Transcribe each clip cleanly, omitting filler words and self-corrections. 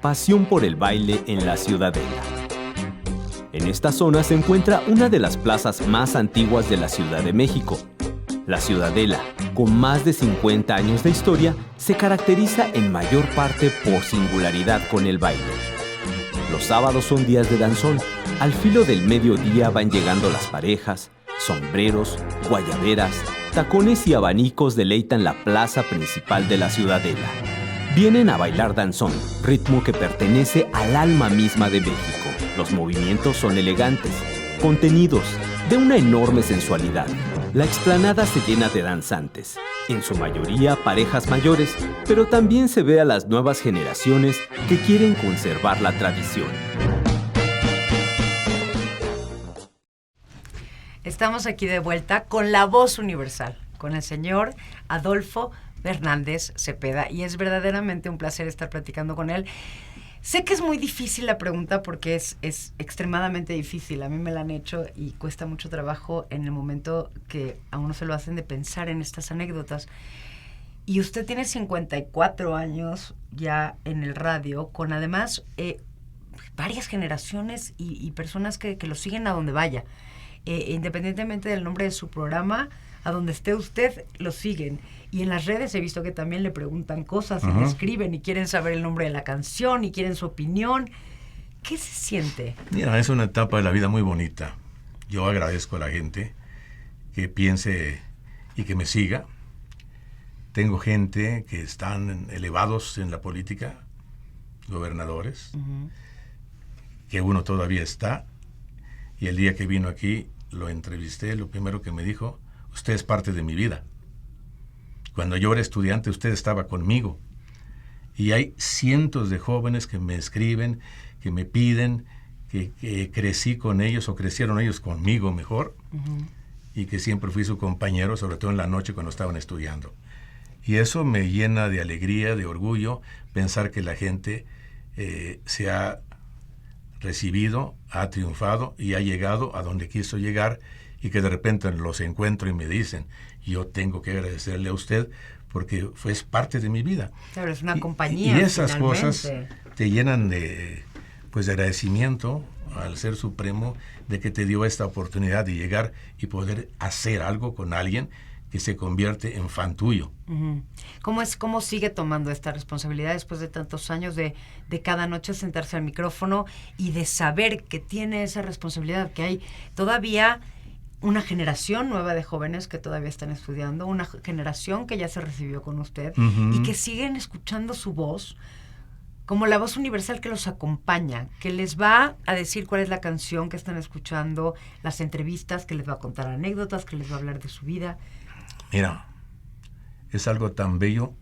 pasión por el baile en la Ciudadela. En esta zona se encuentra una de las plazas más antiguas de la Ciudad de México. La Ciudadela, con más de 50 años de historia, se caracteriza en mayor parte por singularidad con el baile. Los sábados son días de danzón. Al filo del mediodía van llegando las parejas, sombreros, guayaberas, tacones y abanicos deleitan la plaza principal de la Ciudadela. Vienen a bailar danzón, ritmo que pertenece al alma misma de México. Los movimientos son elegantes, contenidos, de una enorme sensualidad. La explanada se llena de danzantes, en su mayoría parejas mayores, pero también se ve a las nuevas generaciones que quieren conservar la tradición. Estamos aquí de vuelta con la voz universal, con el señor Adolfo Fernández Cepeda, y es verdaderamente un placer estar platicando con él. Sé que es muy difícil la pregunta porque es extremadamente difícil. A mí me la han hecho y cuesta mucho trabajo en el momento que a uno se lo hacen de pensar en estas anécdotas. Y usted tiene 54 años ya en el radio, con además varias generaciones y personas que lo siguen a donde vaya. Independientemente del nombre de su programa, a donde esté usted, lo siguen. Y en las redes he visto que también le preguntan cosas, y le escriben y quieren saber el nombre de la canción y quieren su opinión. ¿Qué se siente? Mira, es una etapa de la vida muy bonita. Yo agradezco a la gente que piense y que me siga. Tengo gente que están elevados en la política, gobernadores, que uno todavía está. Y el día que vino aquí, lo entrevisté, lo primero que me dijo: usted es parte de mi vida. Cuando yo era estudiante, usted estaba conmigo. Y hay cientos de jóvenes que me escriben, que me piden que crecí con ellos o crecieron ellos conmigo mejor, y que siempre fui su compañero, sobre todo en la noche cuando estaban estudiando. Y eso me llena de alegría, de orgullo, pensar que la gente se ha recibido, ha triunfado y ha llegado a donde quiso llegar, y que de repente los encuentro y me dicen: yo tengo que agradecerle a usted porque fue parte de mi vida. Claro, es una compañía. Y esas finalmente cosas te llenan de agradecimiento al Ser Supremo de que te dio esta oportunidad de llegar y poder hacer algo con alguien que se convierte en fan tuyo. ¿Cómo sigue tomando esta responsabilidad después de tantos años de cada noche sentarse al micrófono y de saber que tiene esa responsabilidad, que hay todavía una generación nueva de jóvenes que todavía están estudiando, una generación que ya se recibió con usted y que siguen escuchando su voz como la voz universal que los acompaña, que les va a decir cuál es la canción que están escuchando, las entrevistas, que les va a contar anécdotas, que les va a hablar de su vida? Mira, es algo tan bello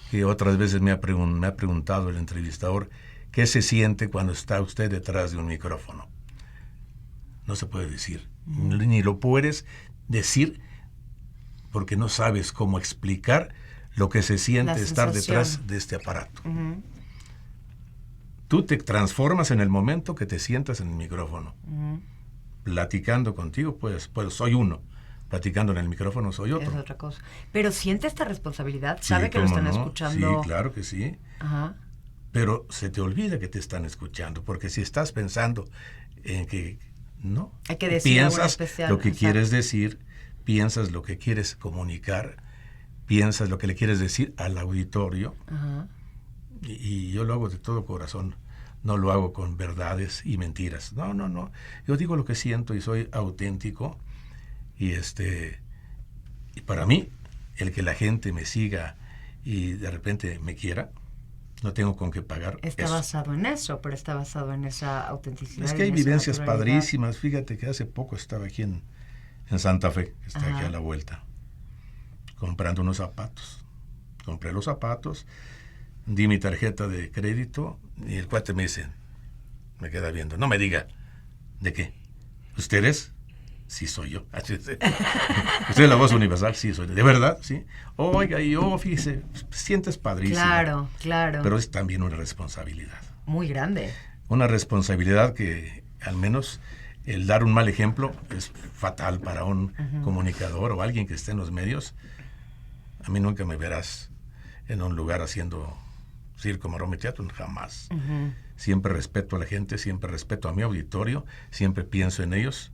que otras veces me ha preguntado el entrevistador: ¿qué se siente cuando está usted detrás de un micrófono? No se puede decir, ni lo puedes decir, porque no sabes cómo explicar lo que se siente estar detrás de este aparato. Tú te transformas en el momento que te sientas en el micrófono. Platicando contigo, pues soy uno. Platicando en el micrófono soy otro. Es otra cosa. Pero siente esta responsabilidad, sabe que lo están escuchando. Sí, claro que sí. Pero se te olvida que te están escuchando, porque si estás pensando en que no, hay que decir piensas especial, lo que quieres decir, piensas lo que quieres comunicar, piensas lo que le quieres decir al auditorio. Y yo lo hago de todo corazón. No lo hago con verdades y mentiras. No. Yo digo lo que siento y soy auténtico. Y para mí, el que la gente me siga y de repente me quiera, no tengo con qué pagar. Está basado en eso, pero está basado en esa autenticidad. Es que hay vivencias padrísimas. Fíjate que hace poco estaba aquí en Santa Fe, que está aquí a la vuelta, comprando unos zapatos. Compré los zapatos, di mi tarjeta de crédito y el cuate me dice, me queda viendo: no me diga, ¿de qué? ¿Ustedes? Sí, soy yo. ¿Usted es la voz universal? Sí, soy. ¿De verdad? Sí. Oiga, y fíjese, sientes padrísimo. Claro. Pero es también una responsabilidad. Muy grande. Una responsabilidad que, al menos, el dar un mal ejemplo es fatal para un comunicador o alguien que esté en los medios. A mí nunca me verás en un lugar haciendo circo, maroma y teatro, jamás. Ujú. Siempre respeto a la gente, siempre respeto a mi auditorio, siempre pienso en ellos,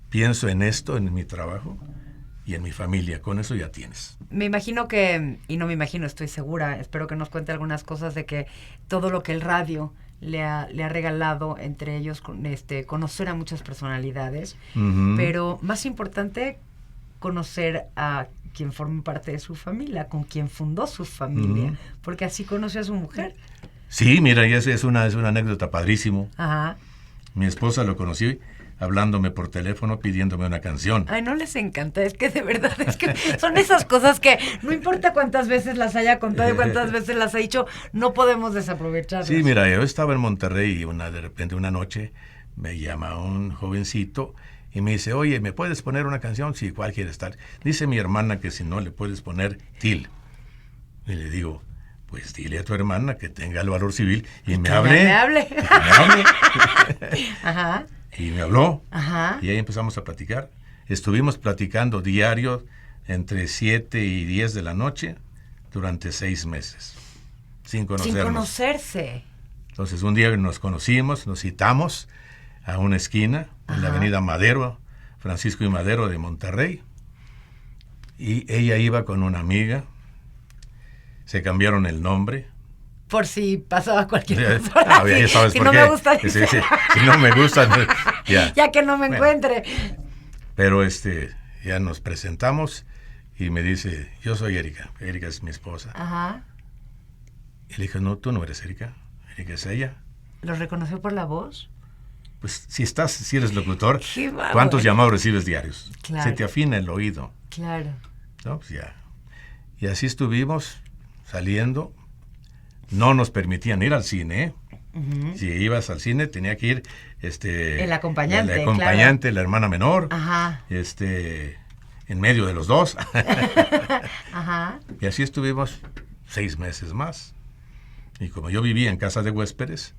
pienso en esto, en mi trabajo y en mi familia. Con eso ya tienes. Me imagino que, y no me imagino, estoy segura, espero que nos cuente algunas cosas de que todo lo que el radio le ha regalado, entre ellos conocer a muchas personalidades, Ujú. pero más importante, conocer a quien forma parte de su familia, con quien fundó su familia, Ujú. porque así conoció a su mujer. Sí, mira, y es una anécdota padrísimo. Ajá. Mi esposa lo conocí hablándome por teléfono, pidiéndome una canción. Ay, no les encanta, es que de verdad, es que son esas cosas que no importa cuántas veces las haya contado y cuántas veces las ha dicho, no podemos desaprovecharlas. Sí, mira, yo estaba en Monterrey y de repente una noche me llama un jovencito y me dice, oye, ¿me puedes poner una canción? Sí, ¿cuál quieres estar? Dice mi hermana que si no le puedes poner Til. Y le digo, pues dile a tu hermana que tenga el valor civil y me hable. me hable. Que me hable. Ajá, Y me habló. ajá. Y ahí empezamos a platicar. Estuvimos platicando diario entre 7 y 10 de la noche durante 6 meses, sin Sin conocernos. conocerse. Entonces un día nos conocimos, nos citamos a una esquina en la Ajá. avenida Madero, Francisco y Madero de Monterrey. Y ella iba con una amiga, se cambiaron el nombre. Por si pasaba cualquier cosa. Ya sabes si por no qué. me gusta. Sí, sí. Si no me gusta, ya. Ya que no me Bueno. encuentre. Pero ya nos presentamos y me dice, yo soy Erika. Erika es mi esposa. Ajá. Y le dije, no, tú no eres Erika. Erika es ella. ¿Lo reconoció por la voz? Pues si eres locutor, Qué bárbaro. ¿cuántos llamados recibes diarios? Claro. Se te afina el oído. Claro. ¿No? Pues ya. Y así estuvimos saliendo. No nos permitían ir al cine, ¿eh? Ujú. Si ibas al cine tenía que ir El acompañante, el acompañante, la hermana menor, Ajá. en medio de los dos. Ajá. Y así estuvimos 6 meses más. Y como yo vivía en casa de huéspedes,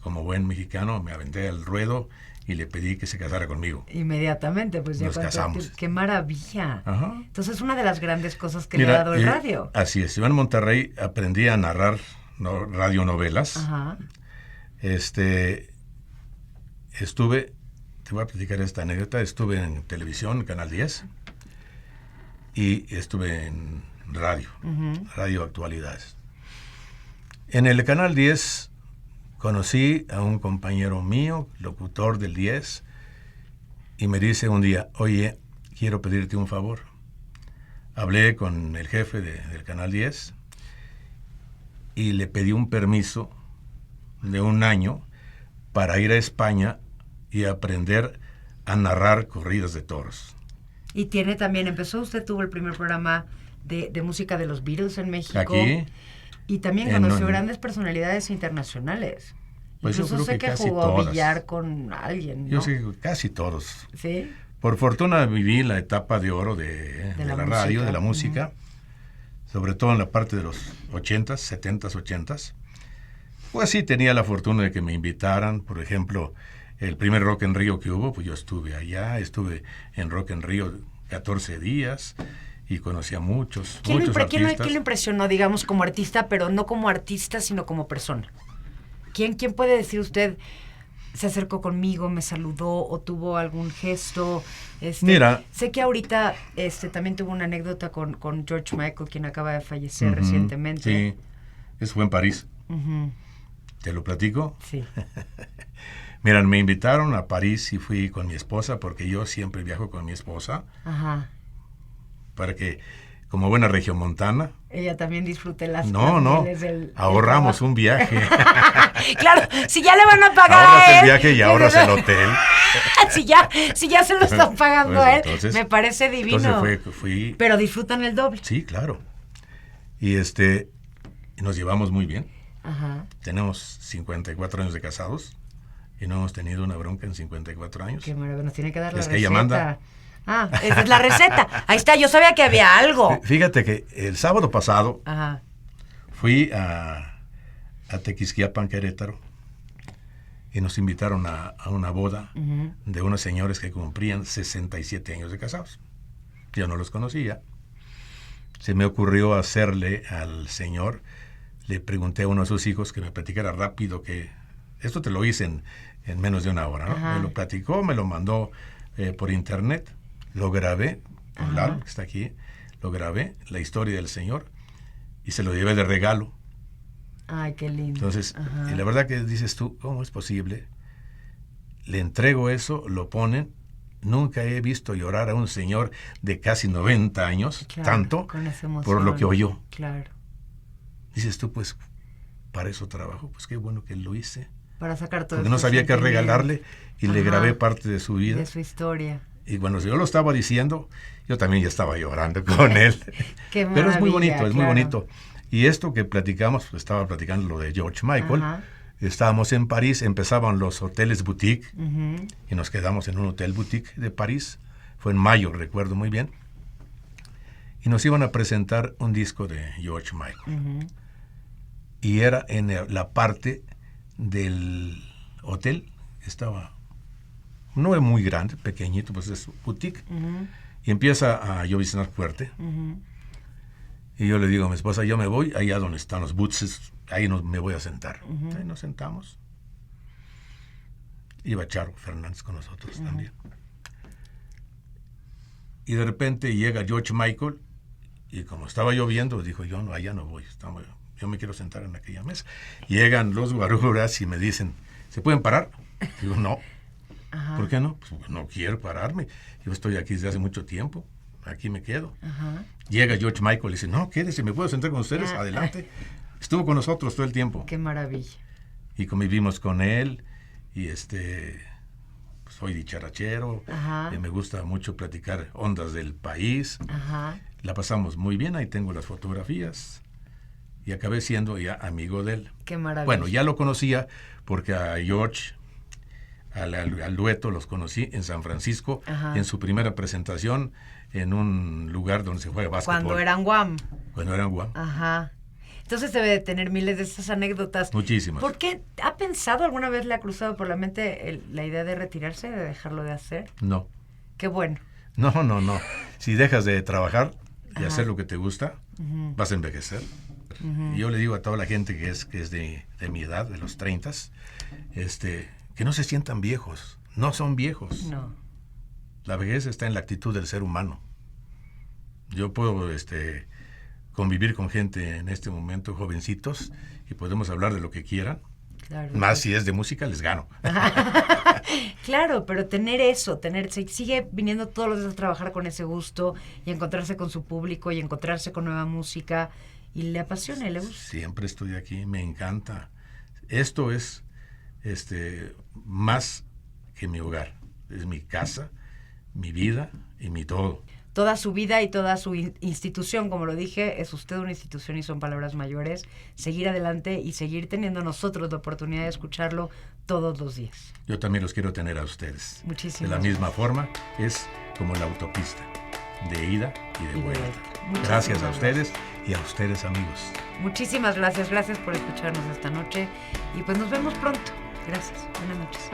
como buen mexicano, me aventé al ruedo y le pedí que se casara conmigo. Inmediatamente, pues ya Nos casamos. ¡Qué maravilla! Ajá. Entonces, una de las grandes cosas que le Mira, ha dado el radio. Así es. Yo en Monterrey aprendí a narrar radionovelas. Ajá. Estuve, te voy a platicar esta anécdota, estuve en televisión, Canal 10, y estuve en radio, Radio Actualidades. En el Canal 10 conocí a un compañero mío, locutor del 10, y me dice un día, oye, quiero pedirte un favor. Hablé con el jefe del Canal 10 y le pedí un permiso de 1 año para ir a España y aprender a narrar corridas de toros. Y tiene también, usted tuvo el primer programa de música de los Beatles en México. Aquí, Y también conoció grandes personalidades internacionales. Pues yo Incluso creo sé que que casi jugó todas. billar con alguien, ¿no? yo sé que casi todos. ¿Sí? Por fortuna viví la etapa de oro de la la radio, música. de la música, sobre todo en la parte de los 80s, 70s, 80s. Pues sí, tenía la fortuna de que me invitaran, por ejemplo, el primer Rock en Río que hubo, pues yo estuve allá, estuve en Rock en Río 14 días y conocí a muchos artistas. ¿Quién lo impresionó, digamos, como artista, pero no como artista, sino como persona? ¿Quién puede decir usted, se acercó conmigo, me saludó o tuvo algún gesto? Mira. Sé que ahorita también tuvo una anécdota con George Michael, quien acaba de fallecer Ujú, recientemente. Sí, eso fue en París. Ujú, ¿Te lo platico? sí. Mira, me invitaron a París y fui con mi esposa, porque yo siempre viajo con mi esposa, Ajá. para que, como buena regiomontana, Ella también disfrute las no, mieles del ahorramos trabajo. un viaje. Claro, si ya le van a pagar Ahorras a él. el viaje y ahorras el hotel. si ya se lo están pagando Pues a él, entonces- me parece divino. Entonces fui, Pero disfrutan el doble. sí, claro. Y nos llevamos muy bien. Ajá. Tenemos 54 años de casados y no hemos tenido una bronca en 54 años. Qué maravilla, nos tiene que dar la Es receta. que ella manda. Ah, esa es la receta. Ahí está, yo sabía que había algo. Fíjate que el sábado pasado Ajá. fui a Tequisquiapan, Querétaro, y nos invitaron a una boda Ujú. de unos señores que cumplían 67 años de casados. Yo no los conocía. Se me ocurrió hacerle al señor le pregunté a uno de sus hijos que me platicara rápido, que esto te lo hice en menos de una hora, ¿no? Ajá. Me lo platicó, me lo mandó por internet, lo grabé, con Lalo, que está aquí, lo grabé, la historia del Señor, y se lo llevé de regalo. Ay, qué lindo. Entonces, Ajá. y la verdad que dices tú, ¿cómo es posible? Le entrego eso, lo ponen. Nunca he visto llorar a un señor de casi 90 años, Claro, tanto, con esa emoción. por lo que oyó. Claro. Dices tú, pues, para eso trabajo, pues qué bueno que lo hice. Para sacar todo Porque no estos sabía qué sentimientos regalarle y le Ajá. grabé parte de su vida. de su historia. Y cuando yo lo estaba diciendo, yo también ya estaba llorando con él. Qué Pero es muy bonito, maravilla, es muy claro. bonito. Y esto que platicamos, pues estaba platicando lo de George Michael. Ajá. Estábamos en París, empezaban los hoteles boutique Ujú. y nos quedamos en un hotel boutique de París. Fue en mayo, recuerdo muy bien. Y nos iban a presentar un disco de George Michael. Ujú. Y era en la parte del hotel, estaba, no es muy grande, pequeñito, pues es boutique. Ujú. Y empieza a lloviznar fuerte. Ujú. Y yo le digo a mi esposa, yo me voy allá donde están los bootses, ahí me voy a sentar. Ujú. Ahí nos sentamos. Iba Charo Fernández con nosotros también. Y de repente llega George Michael, y como estaba lloviendo, dijo, yo no, allá no voy, yo me quiero sentar en aquella mesa. Llegan los guaruras y me dicen, ¿se pueden parar? Digo, no. Ajá. ¿Por qué no? Pues no quiero pararme. Yo estoy aquí desde hace mucho tiempo, aquí me quedo. Ajá. Llega George Michael y dice, no, quédese, ¿me puedo sentar con ustedes? Ah. Adelante. Estuvo con nosotros todo el tiempo. Qué maravilla. Y convivimos con él. Y soy dicharachero. Ajá. Me gusta mucho platicar ondas del país. Ajá. La pasamos muy bien, ahí tengo las fotografías. Y acabé siendo ya amigo de él. Qué maravilla. Bueno, ya lo conocía porque a George, al dueto, los conocí en San Francisco, Ajá. en su primera presentación en un lugar donde se juega básquetbol. Cuando eran Guam. Cuando eran Guam. Ajá. Entonces debe de tener miles de esas anécdotas. Muchísimas. ¿Por qué ha pensado alguna vez, le ha cruzado por la mente la idea de retirarse, de dejarlo de hacer? No. Qué bueno. No. Si dejas de trabajar y Ajá. hacer lo que te gusta, Ujú. vas a envejecer. Ujú. Y yo le digo a toda la gente que es de mi edad, de los 30, que no se sientan viejos. No son viejos. No. La vejez está en la actitud del ser humano. Yo puedo convivir con gente en este momento, jovencitos, y podemos hablar de lo que quieran. Claro. Más si es de música, les gano. Claro, pero tener eso, sigue viniendo todos los días a trabajar con ese gusto y encontrarse con su público y encontrarse con nueva música y le apasiona y le gusta. Siempre estoy aquí, me encanta. Esto es más que mi hogar. Es mi casa, mi vida y mi todo. Toda su vida y toda su institución, como lo dije, es usted una institución y son palabras mayores. Seguir adelante y seguir teniendo nosotros la oportunidad de escucharlo todos los días. Yo también los quiero tener a ustedes. Muchísimas De la misma forma, es como la autopista, de ida y de vuelta. Muchísimas Gracias a gracias. ustedes y a ustedes, amigos. Muchísimas gracias por escucharnos esta noche y pues nos vemos pronto. Gracias. Buenas noches.